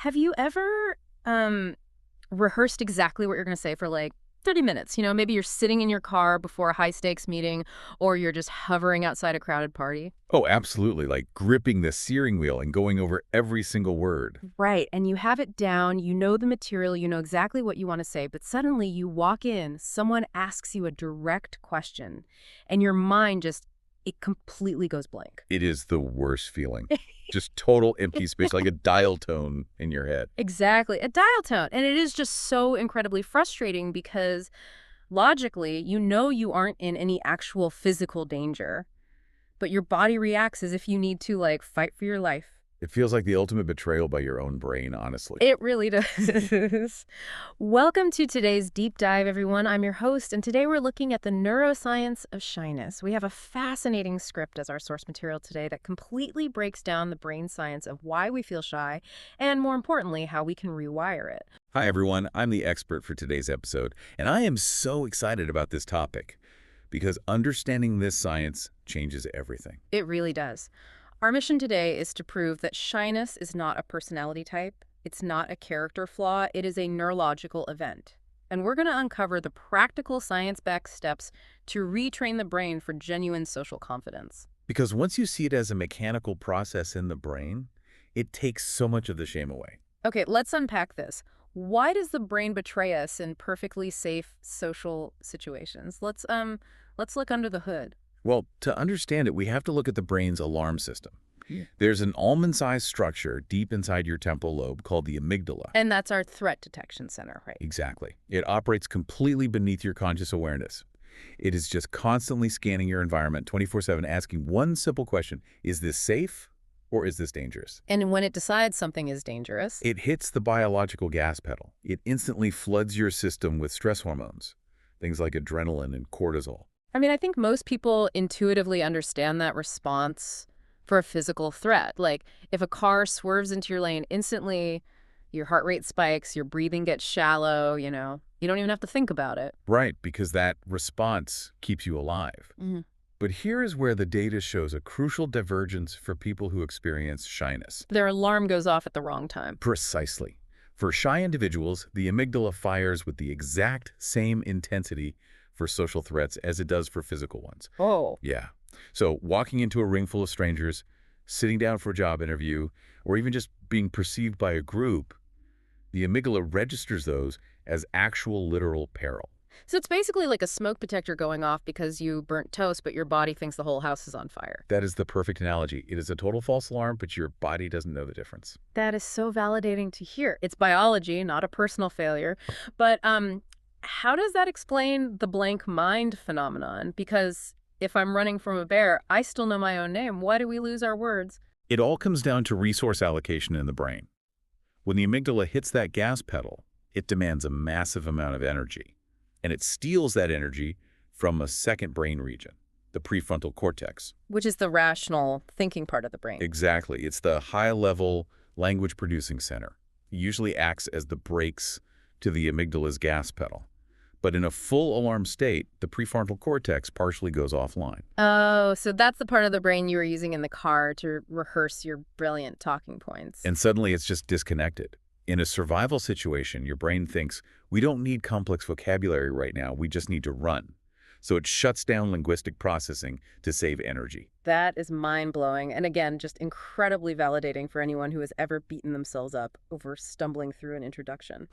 Have you ever rehearsed exactly what you're going to say for like 30 minutes? Maybe you're sitting in your car before a high-stakes meeting, or you're just hovering outside a crowded party. Oh, absolutely. Like gripping the steering wheel and going over every single word. Right, and you have it down, you know the material, you know exactly what you want to say, but suddenly you walk in, someone asks you a direct question, and your mind it completely goes blank. It is the worst feeling. Just total empty space, like a dial tone in your head. Exactly, a dial tone. And it is just so incredibly frustrating because logically, you aren't in any actual physical danger, but your body reacts as if you need to, like, fight for your life. It feels like the ultimate betrayal by your own brain, honestly. It really does. Welcome to today's deep dive, everyone. I'm your host, and today we're looking at the neuroscience of shyness. We have a fascinating script as our source material today that completely breaks down the brain science of why we feel shy, and more importantly, how we can rewire it. Hi, everyone. I'm the expert for today's episode, and I am so excited about this topic because understanding this science changes everything. It really does. Our mission today is to prove that shyness is not a personality type, it's not a character flaw, it is a neurological event. And we're going to uncover the practical science-backed steps to retrain the brain for genuine social confidence. Because once you see it as a mechanical process in the brain, it takes so much of the shame away. Okay, let's unpack this. Why does the brain betray us in perfectly safe social situations? Let's look under the hood. Well, to understand it, we have to look at the brain's alarm system. There's an almond-sized structure deep inside your temporal lobe called the amygdala. And that's our threat detection center, right? Exactly. It operates completely beneath your conscious awareness. It is just constantly scanning your environment 24/7, asking one simple question: is this safe or is this dangerous? And when it decides something is dangerous, It hits the biological gas pedal. It instantly floods your system with stress hormones, things like adrenaline and cortisol. I think most people intuitively understand that response for a physical threat. Like, if a car swerves into your lane, instantly your heart rate spikes, your breathing gets shallow, you don't even have to think about it. Right, because that response keeps you alive. Mhm. But here is where the data shows a crucial divergence for people who experience shyness. Their alarm goes off at the wrong time. Precisely. For shy individuals, the amygdala fires with the exact same intensity for social threats as it does for physical ones. Oh. Yeah. So walking into a ring full of strangers, sitting down for a job interview, or even just being perceived by a group, the amygdala registers those as actual literal peril. So it's basically like a smoke detector going off because you burnt toast, but your body thinks the whole house is on fire. That is the perfect analogy. It is a total false alarm, but your body doesn't know the difference. That is so validating to hear. It's biology, not a personal failure. But how does that explain the blank mind phenomenon? Because if I'm running from a bear, I still know my own name. Why do we lose our words? It all comes down to resource allocation in the brain. When the amygdala hits that gas pedal, it demands a massive amount of energy. And it steals that energy from a second brain region, the prefrontal cortex. Which is the rational thinking part of the brain. Exactly. It's the high-level language-producing center. It usually acts as the brakes to the amygdala's gas pedal. But in a full alarm state, the prefrontal cortex partially goes offline. Oh, so that's the part of the brain you were using in the car to rehearse your brilliant talking points. And suddenly it's just disconnected. In a survival situation, your brain thinks, we don't need complex vocabulary right now, we just need to run. So it shuts down linguistic processing to save energy. That is mind-blowing, and again, just incredibly validating for anyone who has ever beaten themselves up over stumbling through an introduction.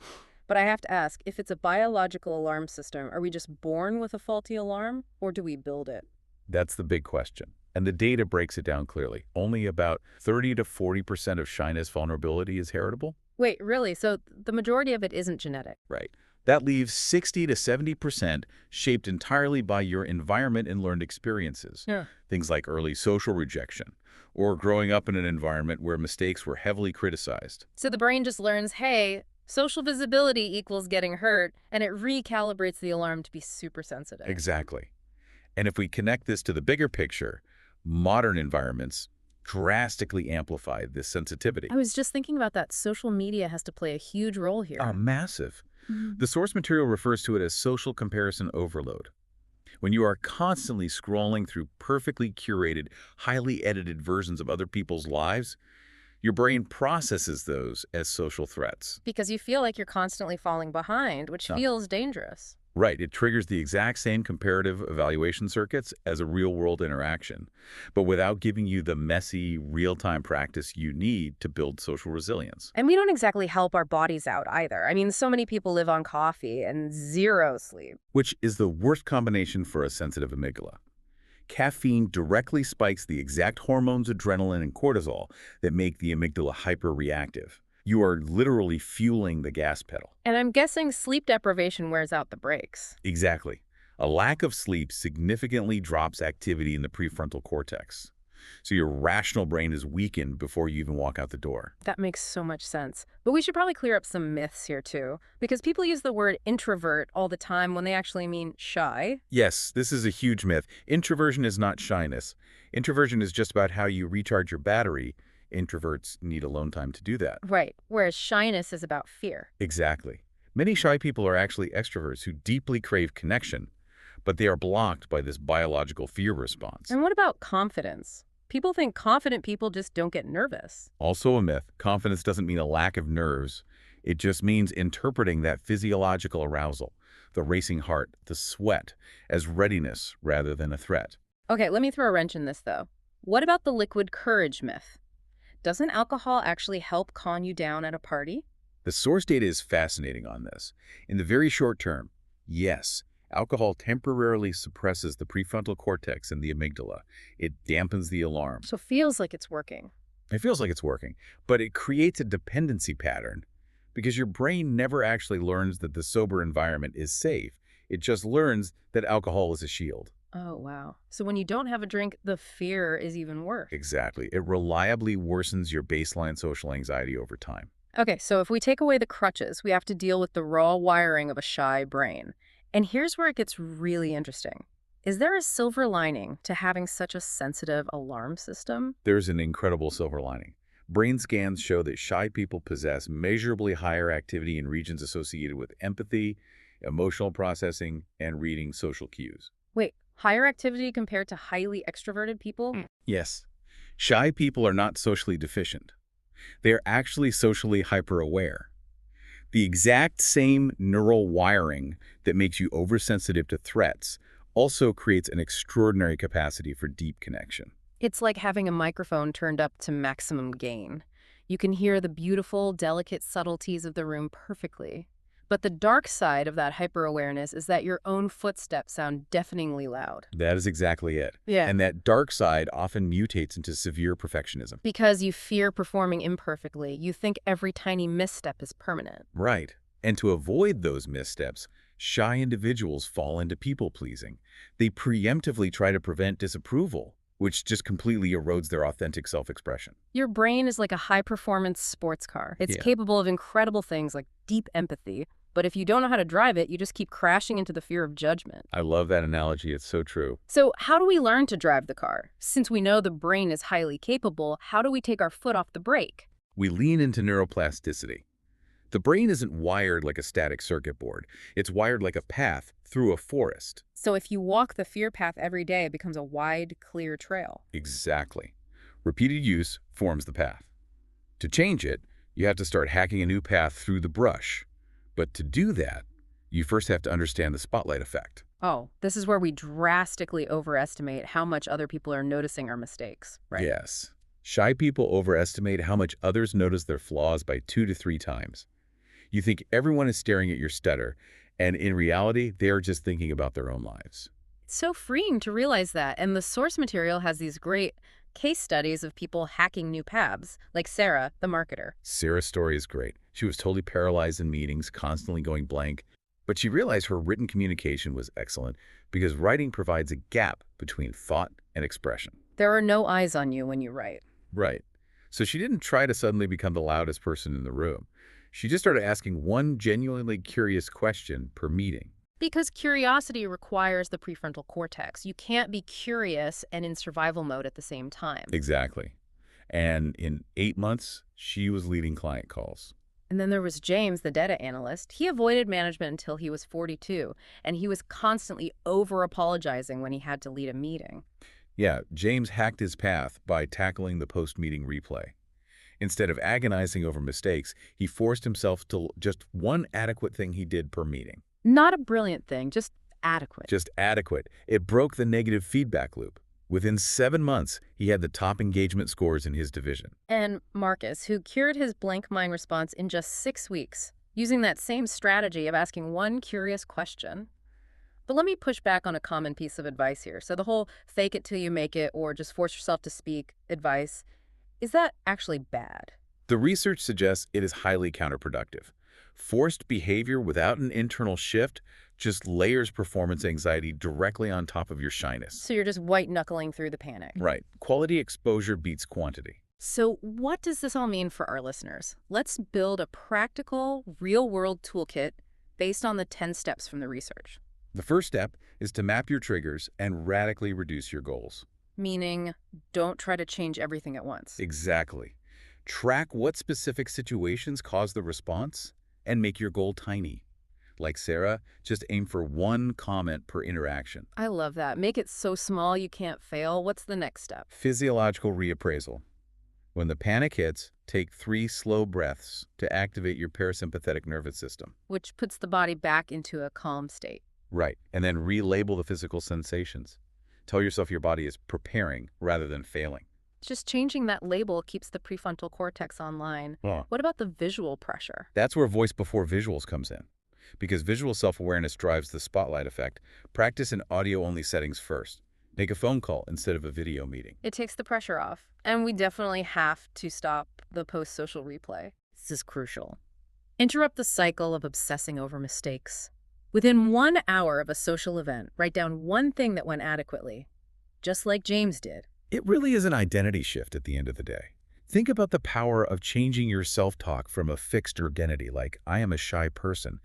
But I have to ask, if it's a biological alarm system, are we just born with a faulty alarm, or do we build it? That's the big question. And the data breaks it down clearly. Only about 30 to 40% of shyness vulnerability is heritable. Wait, really? So the majority of it isn't genetic? Right. That leaves 60 to 70% shaped entirely by your environment and learned experiences. Yeah. Things like early social rejection or growing up in an environment where mistakes were heavily criticized. So the brain just learns, hey, social visibility equals getting hurt, and it recalibrates the alarm to be super sensitive. Exactly. And if we connect this to the bigger picture, modern environments drastically amplify this sensitivity. I was just thinking about that. Social media has to play a huge role here. Massive. The source material refers to it as social comparison overload. When you are constantly scrolling through perfectly curated, highly edited versions of other people's lives, Your brain processes those as social threats. Because you feel like you're constantly falling behind, which Now, feels dangerous. right, it triggers the exact same comparative evaluation circuits as a real-world interaction, but without giving you the messy, real-time practice you need to build social resilience. And we don't exactly help our bodies out either. I mean, so many people live on coffee and zero sleep. Which is the worst combination for a sensitive amygdala. Caffeine directly spikes the exact hormones adrenaline and cortisol that make the amygdala hyper-reactive. You are literally fueling the gas pedal. And I'm guessing sleep deprivation wears out the brakes. Exactly. A lack of sleep significantly drops activity in the prefrontal cortex. So your rational brain is weakened before you even walk out the door. That makes so much sense. But we should probably clear up some myths here too, because people use the word introvert all the time when they actually mean shy. Yes, this is a huge myth. Introversion is not shyness. Introversion is just about how you recharge your battery. Introverts need alone time to do that. Right, whereas shyness is about fear. Exactly. Many shy people are actually extroverts who deeply crave connection, but they are blocked by this biological fear response. And what about confidence? People think confident people just don't get nervous. Also a myth. Confidence doesn't mean a lack of nerves. It just means interpreting that physiological arousal, the racing heart, the sweat, as readiness rather than a threat. Okay, let me throw a wrench in this though. What about the liquid courage myth? Doesn't alcohol actually help calm you down at a party? The source data is fascinating on this. In the very short term, yes, alcohol temporarily suppresses the prefrontal cortex and the amygdala. It dampens the alarm. So feels like it's working. It feels like it's working, but it creates a dependency pattern because your brain never actually learns that the sober environment is safe. It just learns that alcohol is a shield. Oh, wow. So when you don't have a drink, the fear is even worse. Exactly. It reliably worsens your baseline social anxiety over time. Okay, so if we take away the crutches, we have to deal with the raw wiring of a shy brain. And here's where it gets really interesting. Is there a silver lining to having such a sensitive alarm system? There's an incredible silver lining. Brain scans show that shy people possess measurably higher activity in regions associated with empathy, emotional processing, and reading social cues. Wait, higher activity compared to highly extroverted people? Yes, shy people are not socially deficient. They are actually socially hyper-aware. The exact same neural wiring that makes you oversensitive to threats also creates an extraordinary capacity for deep connection. It's like having a microphone turned up to maximum gain. You can hear the beautiful, delicate subtleties of the room perfectly. But the dark side of that hyper-awareness is that your own footsteps sound deafeningly loud. That is exactly it. Yeah. And that dark side often mutates into severe perfectionism. Because you fear performing imperfectly, you think every tiny misstep is permanent. Right. And to avoid those missteps, shy individuals fall into people-pleasing. They preemptively try to prevent disapproval, which just completely erodes their authentic self-expression. Your brain is like a high-performance sports car. It's Yeah. capable of incredible things like deep empathy, but if you don't know how to drive it, you just keep crashing into the fear of judgment. I love that analogy. It's so true. So how do we learn to drive the car? Since we know the brain is highly capable, how do we take our foot off the brake? We lean into neuroplasticity. The brain isn't wired like a static circuit board. It's wired like a path through a forest. So if you walk the fear path every day, it becomes a wide, clear trail. Exactly. Repeated use forms the path. To change it, you have to start hacking a new path through the brush. But to do that, you first have to understand the spotlight effect. Oh, this is where we drastically overestimate how much other people are noticing our mistakes, right? Yes. Shy people overestimate how much others notice their flaws by 2 to 3 times. You think everyone is staring at your stutter, and in reality, they are just thinking about their own lives. It's so freeing to realize that, and the source material has these great case studies of people hacking new paths, like Sarah, the marketer. Sarah's story is great. She was totally paralyzed in meetings, constantly going blank, but she realized her written communication was excellent because writing provides a gap between thought and expression. There are no eyes on you when you write. Right. So she didn't try to suddenly become the loudest person in the room. She just started asking one genuinely curious question per meeting. Because curiosity requires the prefrontal cortex. You can't be curious and in survival mode at the same time. Exactly. And in 8 months, she was leading client calls. And then there was James, the data analyst. He avoided management until he was 42, and he was constantly over-apologizing when he had to lead a meeting. Yeah, James hacked his path by tackling the post-meeting replay. Instead of agonizing over mistakes, he forced himself to just one adequate thing he did per meeting. Not a brilliant thing, just adequate. Just adequate. It broke the negative feedback loop. Within 7 months, he had the top engagement scores in his division. And Marcus, who cured his blank mind response in just 6 weeks, using that same strategy of asking one curious question. But let me push back on a common piece of advice here. So the whole fake it till you make it or just force yourself to speak advice, is that actually bad? The research suggests it is highly counterproductive. Forced behavior without an internal shift just layers performance anxiety directly on top of your shyness. So you're just white-knuckling through the panic. Right. Quality exposure beats quantity. So what does this all mean for our listeners? Let's build a practical, real-world toolkit based on the 10 steps from the research. The first step is to map your triggers and radically reduce your goals. Meaning, don't try to change everything at once. Exactly. Track what specific situations cause the response and make your goal tiny. Like Sarah, just aim for one comment per interaction. I love that. Make it so small you can't fail. What's the next step? Physiological reappraisal. When the panic hits, take 3 slow breaths to activate your parasympathetic nervous system. Which puts the body back into a calm state. Right, and then relabel the physical sensations. Tell yourself your body is preparing rather than failing. Just changing that label keeps the prefrontal cortex online. Yeah. What about the visual pressure? That's where voice before visuals comes in. Because visual self-awareness drives the spotlight effect, practice in audio-only settings first. Make a phone call instead of a video meeting. It takes the pressure off. And we definitely have to stop the post-social replay. This is crucial. Interrupt the cycle of obsessing over mistakes. Within 1 hour of a social event, write down one thing that went adequately, just like James did. It really is an identity shift at the end of the day. Think about the power of changing your self-talk from a fixed identity like I am a shy person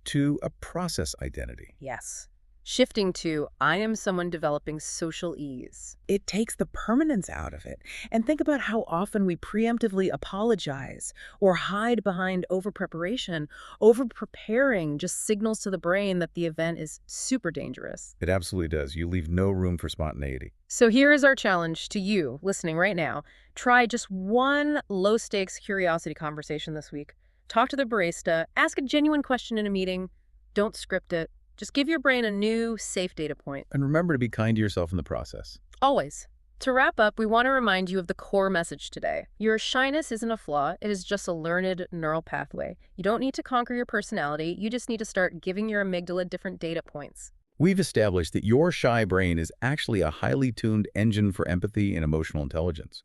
to a process identity. Yes. Shifting to I am someone developing social ease. It takes the permanence out of it. And think about how often we preemptively apologize or hide behind over-preparation. Over-preparing just signals to the brain that the event is super dangerous. It absolutely does. You leave no room for spontaneity. So here is our challenge to you listening right now. Try just one low-stakes curiosity conversation this week. Talk to the barista. Ask a genuine question in a meeting. Don't script it. Just give your brain a new, safe data point. And remember to be kind to yourself in the process. Always. To wrap up, we want to remind you of the core message today. Your shyness isn't a flaw. It is just a learned neural pathway. You don't need to conquer your personality. You just need to start giving your amygdala different data points. We've established that your shy brain is actually a highly tuned engine for empathy and emotional intelligence.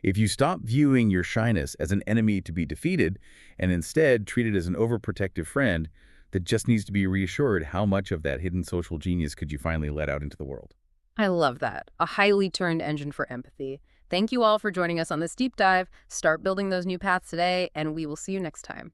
If you stop viewing your shyness as an enemy to be defeated and instead treat it as an overprotective friend that just needs to be reassured, how much of that hidden social genius could you finally let out into the world? I love that. A highly turned engine for empathy. Thank you all for joining us on this deep dive. Start building those new paths today, and we will see you next time.